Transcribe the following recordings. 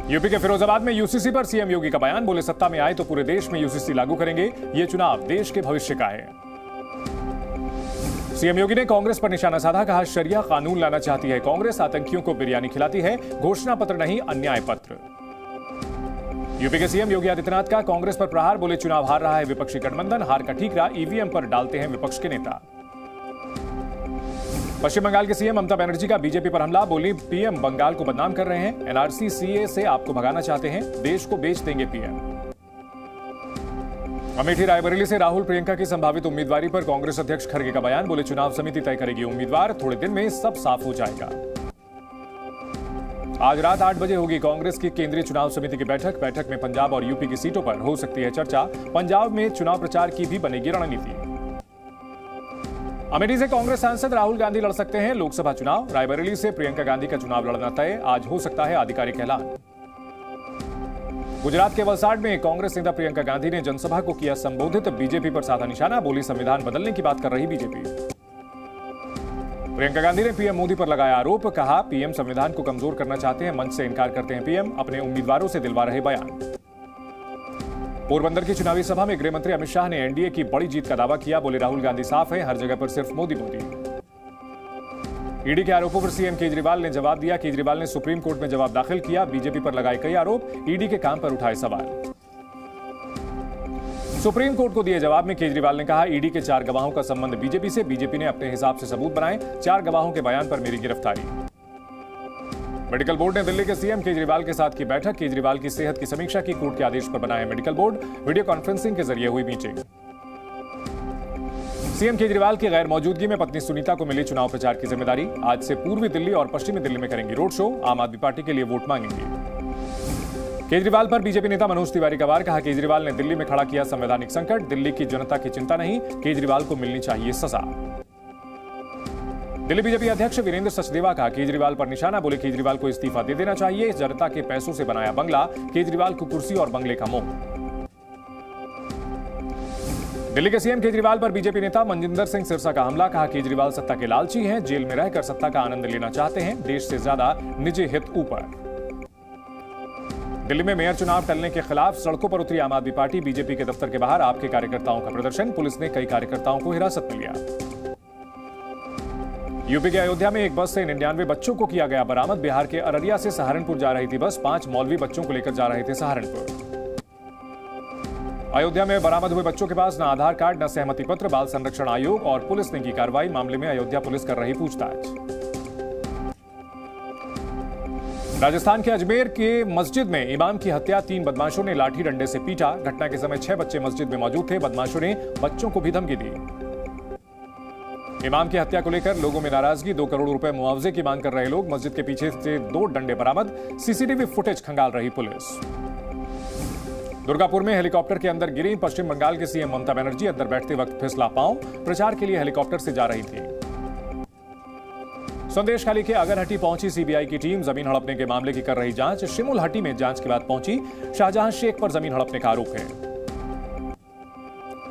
UP के फिरोजाबाद में UCC पर सीएम योगी का बयान, बोले सत्ता में आए तो पूरे देश में यूसीसी लागू करेंगे, ये चुनाव देश के भविष्य का है। सीएम योगी ने कांग्रेस पर निशाना साधा, कहा शरिया कानून लाना चाहती है कांग्रेस, आतंकियों को बिरयानी खिलाती है, घोषणा पत्र नहीं अन्याय पत्र। यूपी के सीएम योगी आदित्यनाथ का कांग्रेस पर प्रहार, बोले चुनाव हार रहा है विपक्षी गठबंधन, हार का ठीकरा ईवीएम पर डालते हैं विपक्ष के नेता। पश्चिम बंगाल के सीएम ममता बनर्जी का बीजेपी पर हमला, बोली पीएम बंगाल को बदनाम कर रहे हैं, एनआरसी सीए से आपको भगाना चाहते हैं, देश को बेच देंगे पीएम। अमेठी रायबरेली से राहुल प्रियंका की संभावित उम्मीदवारी पर कांग्रेस अध्यक्ष खड़गे का बयान, बोले चुनाव समिति तय करेगी उम्मीदवार, थोड़े दिन में सब साफ हो जाएगा। आज रात 8 बजे होगी कांग्रेस की केंद्रीय चुनाव समिति की बैठक में पंजाब और यूपी की सीटों पर हो सकती है चर्चा, पंजाब में चुनाव प्रचार की भी बनेगी रणनीति। अमेठी से कांग्रेस सांसद राहुल गांधी लड़ सकते हैं लोकसभा चुनाव, रायबरेली से प्रियंका गांधी का चुनाव लड़ना तय, आज हो सकता है आधिकारिक ऐलान। गुजरात के वलसाड में कांग्रेस नेता प्रियंका गांधी ने जनसभा को किया संबोधित, बीजेपी पर साधा निशाना, बोली संविधान बदलने की बात कर रही बीजेपी। प्रियंका गांधी ने पीएम मोदी पर लगाया आरोप, कहा पीएम संविधान को कमजोर करना चाहते हैं, मंच से इनकार करते हैं पीएम, अपने उम्मीदवारों से दिलवा रहे बयान। पोरबंदर की चुनावी सभा में गृह मंत्री अमित शाह ने एनडीए की बड़ी जीत का दावा किया, बोले राहुल गांधी साफ है, हर जगह पर सिर्फ मोदी मोदी। ईडी के आरोपों पर सीएम केजरीवाल ने जवाब दिया, केजरीवाल ने सुप्रीम कोर्ट में जवाब दाखिल किया, बीजेपी पर लगाए कई आरोप, ईडी के काम पर उठाए सवाल। सुप्रीम कोर्ट को दिए जवाब में केजरीवाल ने कहा ईडी के 4 गवाहों का संबंध बीजेपी से, बीजेपी ने अपने हिसाब से सबूत बनाए, 4 गवाहों के बयान पर मेरी गिरफ्तारी। मेडिकल बोर्ड ने दिल्ली के सीएम केजरीवाल के साथ की बैठक, केजरीवाल की सेहत की समीक्षा की, कोर्ट के आदेश पर बनाया मेडिकल बोर्ड, वीडियो कॉन्फ्रेंसिंग के जरिए हुई मीटिंग। सीएम केजरीवाल की गैर मौजूदगी में पत्नी सुनीता को मिली चुनाव प्रचार की जिम्मेदारी, आज से पूर्वी दिल्ली और पश्चिमी दिल्ली में करेंगी रोड शो, आम आदमी पार्टी के लिए वोट मांगेंगी। केजरीवाल पर बीजेपी नेता मनोज तिवारी का वार, कहा केजरीवाल ने दिल्ली में खड़ा किया संवैधानिक संकट, दिल्ली की जनता की चिंता नहीं, केजरीवाल को मिलनी चाहिए सजा। दिल्ली बीजेपी अध्यक्ष वीरेंद्र सचदेवा का केजरीवाल पर निशाना, बोले केजरीवाल को इस्तीफा दे देना चाहिए, जनता के पैसों से बनाया बंगला, केजरीवाल को कुर्सी और बंगले का मोह। दिल्ली के सीएम केजरीवाल पर बीजेपी नेता मनजिंदर सिंह सिरसा का हमला, कहा केजरीवाल सत्ता के लालची हैं, जेल में रहकर सत्ता का आनंद लेना चाहते हैं, देश से ज्यादा निजी हित ऊपर। दिल्ली में मेयर चुनाव टलने के खिलाफ सड़कों पर उतरी आम आदमी पार्टी, बीजेपी के दफ्तर के बाहर आपके कार्यकर्ताओं का प्रदर्शन, पुलिस ने कई कार्यकर्ताओं को हिरासत में लिया। यूपी के अयोध्या में एक बस से 99 बच्चों को किया गया बरामद, बिहार के अररिया से सहारनपुर जा रही थी बस, 5 मौलवी बच्चों को लेकर जा रहे थे सहारनपुर। अयोध्या में बरामद हुए बच्चों के पास न आधार कार्ड न सहमति पत्र, बाल संरक्षण आयोग और पुलिस ने की कार्रवाई, मामले में अयोध्या पुलिस कर रही पूछताछ। राजस्थान के अजमेर के मस्जिद में इमाम की हत्या, 3 बदमाशों ने लाठी डंडे से पीटा, घटना के समय 6 बच्चे मस्जिद में मौजूद थे, बदमाशों ने बच्चों को भी धमकी दी। इमाम की हत्या को लेकर लोगों में नाराजगी, 2 करोड़ रुपए मुआवजे की मांग कर रहे लोग, मस्जिद के पीछे से 2 डंडे बरामद, सीसीटीवी फुटेज खंगाल रही पुलिस। दुर्गापुर में हेलीकॉप्टर के अंदर गिरी पश्चिम बंगाल के सीएम ममता बनर्जी, अंदर बैठते वक्त फिसला पांव, प्रचार के लिए हेलीकॉप्टर से जा रही थी। संदेशखाली के अगरहटी पहुंची सीबीआई की टीम, जमीन हड़पने के मामले की कर रही जांच, शिमुलहटी में जांच के बाद पहुंची, शाहजहां शेख पर जमीन हड़पने का आरोप है।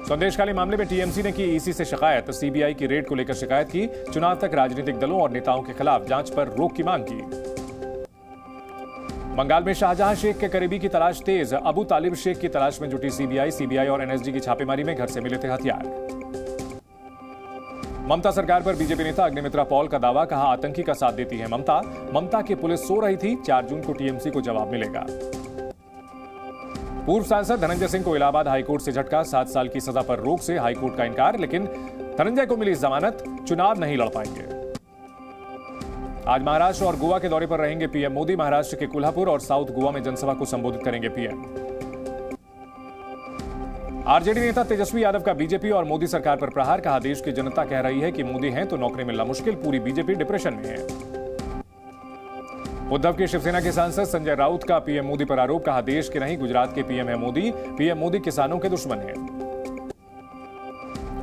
संदेशखाली मामले में टीएमसी ने की ईसी से शिकायत, सीबीआई की रेड को लेकर शिकायत की, चुनाव तक राजनीतिक दलों और नेताओं के खिलाफ जांच पर रोक की मांग की। बंगाल में शाहजहां शेख के करीबी की तलाश तेज, अबू तालिब शेख की तलाश में जुटी सीबीआई और एनएसजी की छापेमारी में घर से मिले थे हथियार। ममता सरकार पर बीजेपी नेता अग्निमित्रा पॉल का दावा, कहा आतंकी का साथ देती है ममता की पुलिस सो रही थी, 4 जून को टीएमसी को जवाब मिलेगा। पूर्व सांसद धनंजय सिंह को इलाहाबाद हाईकोर्ट से झटका, 7 साल की सजा पर रोक से हाईकोर्ट का इनकार, लेकिन धनंजय को मिली जमानत, चुनाव नहीं लड़ पाएंगे। आज महाराष्ट्र और गोवा के दौरे पर रहेंगे पीएम मोदी, महाराष्ट्र के कोल्हापुर और साउथ गोवा में जनसभा को संबोधित करेंगे पीएम। आरजेडी नेता तेजस्वी यादव का बीजेपी और मोदी सरकार पर प्रहार, कहा देश की जनता कह रही है कि मोदी हैं तो नौकरी मिलना मुश्किल, पूरी बीजेपी डिप्रेशन में है। उद्धव के शिवसेना के सांसद संजय राउत का पीएम मोदी पर आरोप, कहा देश के नहीं गुजरात के पीएम है मोदी, पीएम मोदी किसानों के दुश्मन है।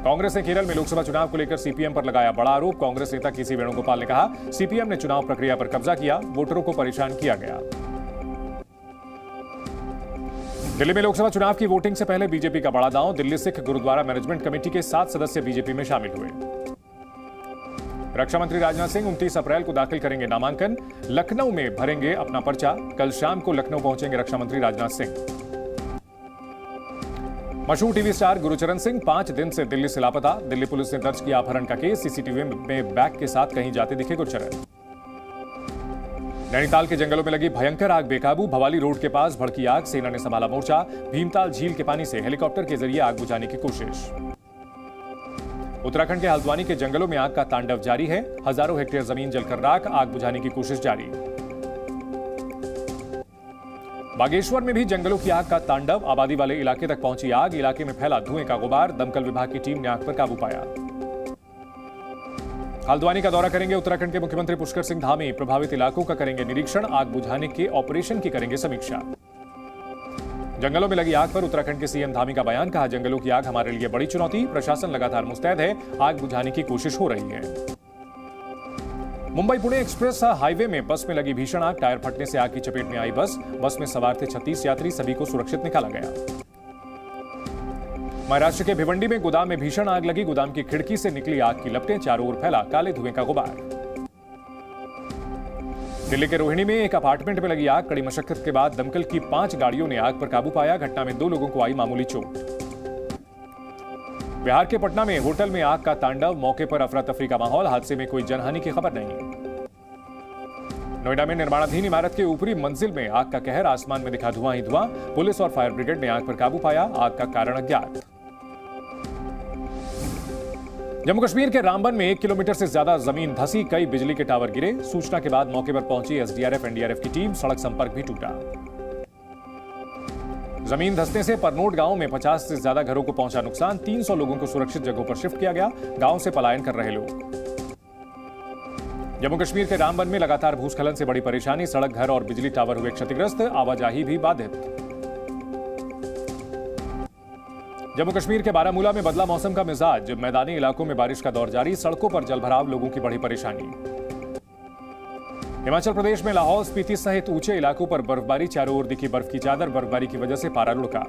कांग्रेस ने केरल में लोकसभा चुनाव को लेकर सीपीएम पर लगाया बड़ा आरोप, कांग्रेस नेता केसी वेणुगोपाल ने कहा सीपीएम ने चुनाव प्रक्रिया पर कब्जा किया, वोटरों को परेशान किया गया। दिल्ली में लोकसभा चुनाव की वोटिंग से पहले बीजेपी का बड़ा दांव, दिल्ली सिख गुरुद्वारा मैनेजमेंट कमेटी के 7 सदस्य बीजेपी में शामिल हुए। रक्षा मंत्री राजनाथ सिंह 29 अप्रैल को दाखिल करेंगे नामांकन। लखनऊ में भरेंगे अपना पर्चा। कल शाम को लखनऊ पहुंचेंगे रक्षा मंत्री राजनाथ सिंह। मशहूर टीवी स्टार गुरचरण सिंह 5 दिन से दिल्ली से लापता। दिल्ली पुलिस ने दर्ज किया अपहरण का केस। सीसीटीवी में बैग के साथ कहीं जाते दिखे गुरचरण। नैनीताल के जंगलों में लगी भयंकर आग बेकाबू। भवाली रोड के पास भड़की आग, सेना ने संभाला मोर्चा। भीमताल झील के पानी से हेलीकॉप्टर के जरिए आग बुझाने की कोशिश। उत्तराखंड के हल्द्वानी के जंगलों में आग का तांडव जारी है। हजारों हेक्टेयर जमीन जलकर राख, आग बुझाने की कोशिश जारी। बागेश्वर में भी जंगलों की आग का तांडव। आबादी वाले इलाके तक पहुंची आग। इलाके में फैला धुएं का गुबार। दमकल विभाग की टीम ने आग पर काबू पाया। हल्द्वानी का दौरा करेंगे उत्तराखंड के मुख्यमंत्री पुष्कर सिंह धामी। प्रभावित इलाकों का करेंगे निरीक्षण। आग बुझाने के ऑपरेशन की करेंगे समीक्षा। जंगलों में लगी आग पर उत्तराखंड के सीएम धामी का बयान। कहा, जंगलों की आग हमारे लिए बड़ी चुनौती। प्रशासन लगातार मुस्तैद है। आग बुझाने की कोशिश हो रही है। मुंबई पुणे एक्सप्रेस हाईवे में बस में लगी भीषण आग। टायर फटने से आग की चपेट में आई बस में सवार थे 36 यात्री। सभी को सुरक्षित निकाला गया। महाराष्ट्र के भिवंडी में गोदाम में भीषण आग लगी। गोदाम की खिड़की से निकली आग की लपटें। चारों ओर फैला काले धुएं का गुबार। दिल्ली के रोहिणी में एक अपार्टमेंट में लगी आग। कड़ी मशक्कत के बाद दमकल की 5 गाड़ियों ने आग पर काबू पाया। घटना में 2 लोगों को आई मामूली चोट। बिहार के पटना में होटल में आग का तांडव। मौके पर अफरा तफरी का माहौल। हादसे में कोई जनहानि की खबर नहीं। नोएडा में निर्माणाधीन इमारत के ऊपरी मंजिल में आग का कहर। आसमान में दिखा धुआं ही धुआं। पुलिस और फायर ब्रिगेड ने आग पर काबू पाया। आग का कारण अज्ञात। जम्मू कश्मीर के रामबन में 1 किलोमीटर से ज्यादा जमीन धसी। कई बिजली के टावर गिरे। सूचना के बाद मौके पर पहुंची एसडीआरएफ एनडीआरएफ की टीम। सड़क संपर्क भी टूटा। जमीन धंसने से परनोट गांव में 50 से ज्यादा घरों को पहुंचा नुकसान। 300 लोगों को सुरक्षित जगहों पर शिफ्ट किया गया। गांव से पलायन कर रहे लोग। जम्मू कश्मीर के रामबन में लगातार भूस्खलन से बड़ी परेशानी। सड़क, घर और बिजली टावर हुए क्षतिग्रस्त। आवाजाही भी बाधित। जम्मू कश्मीर के बारामूला में बदला मौसम का मिजाज। मैदानी इलाकों में बारिश का दौर जारी। सड़कों पर जलभराव, लोगों की बड़ी परेशानी। हिमाचल प्रदेश में लाहौल स्पीति सहित ऊंचे इलाकों पर बर्फबारी। चारों ओर दिखी बर्फ की चादर। बर्फबारी की वजह से पारा लुढ़का।